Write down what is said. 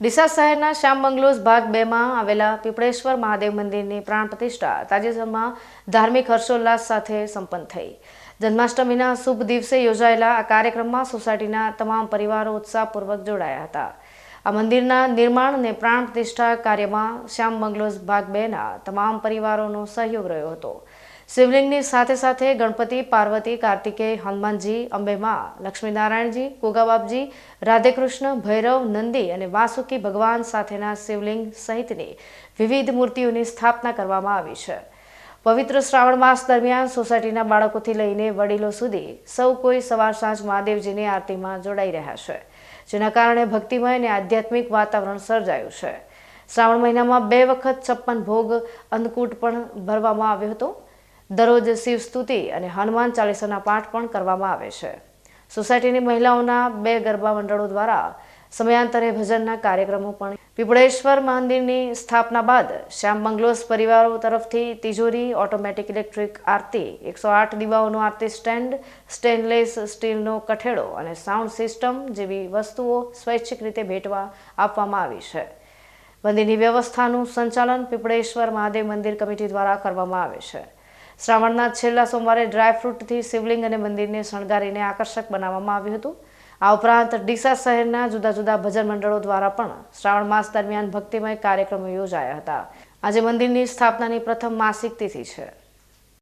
ડીસા શહેરના શ્યામ બંગલોઝ ભાગ 2 માં આવેલા પીપળેશ્વર મહાદેવ મંદિરની પ્રાણ પ્રતિષ્ઠા તાજેતરમાં ધાર્મિક હર્ષોલ્લાસ સાથે સંપન્ન થઈ। જન્માષ્ટમીના શુભ દિવસે યોજાયેલા આ કાર્યક્રમમાં સોસાયટીના તમામ પરિવારો ઉત્સાહપૂર્વક જોડાયા હતા। આ મંદિરના નિર્માણ અને પ્રાણ પ્રતિષ્ઠા કાર્યમાં શ્યામ બંગલોઝ ભાગ 2 ના તમામ પરિવારોનો સહયોગ રહ્યો હતો। શિવલિંગની સાથે સાથે ગણપતિ, પાર્વતી, કાર્તિકેય, હનુમાનજી, અંબેમાં, લક્ષ્મીનારાયણજી, ગોગાબાપજી, રાધેકૃષ્ણ, ભૈરવ, નંદી અને વાસુકી ભગવાન સાથેના શિવલિંગ સહિતની વિવિધ મૂર્તિઓની સ્થાપના કરવામાં આવી છે। પવિત્ર શ્રાવણ માસ દરમિયાન સોસાયટીના બાળકોથી લઈને વડીલો સુધી સૌ કોઈ સવાર સાંજ મહાદેવજીની આરતીમાં જોડાઈ રહ્યા છે, જેના કારણે ભક્તિમય અને આધ્યાત્મિક વાતાવરણ સર્જાયું છે। શ્રાવણ મહિનામાં 2 વખત 56 ભોગ અન્નકૂટ પણ ભરવામાં આવ્યો હતો। દરરોજ શિવ સ્તુતિ અને હનુમાન ચાલીસાના પાઠ પણ કરવામાં આવે છે। સોસાયટીની મહિલાઓના 2 ગરબા મંડળો દ્વારા સમયાંતરે ભજનના કાર્યક્રમો પણ। પીપળેશ્વર મંદિરની સ્થાપના બાદ શ્યામ બંગલોઝ પરિવારો તરફથી તિજોરી, ઓટોમેટિક ઇલેક્ટ્રિક આરતી, 108 દીવાઓનો આરતી સ્ટેન્ડ, સ્ટેનલેસ સ્ટીલનો કઠેડો અને સાઉન્ડ સિસ્ટમ જેવી વસ્તુઓ સ્વૈચ્છિક રીતે ભેટવા આપવામાં આવી છે। મંદિરની વ્યવસ્થાનું સંચાલન પીપળેશ્વર મહાદેવ મંદિર કમિટી દ્વારા કરવામાં આવે છે। શ્રાવણના છેલ્લા સોમવારે ડ્રાયફ્રૂટથી શિવલિંગ અને મંદિરને શણગારીને આકર્ષક બનાવવામાં આવ્યું હતું। આ ઉપરાંત ડીસા શહેરના જુદા જુદા ભજન મંડળો દ્વારા પણ શ્રાવણ માસ દરમિયાન ભક્તિમય કાર્યક્રમો યોજાયા હતા। આજે મંદિરની સ્થાપનાની પ્રથમ માસિક તિથિ છે।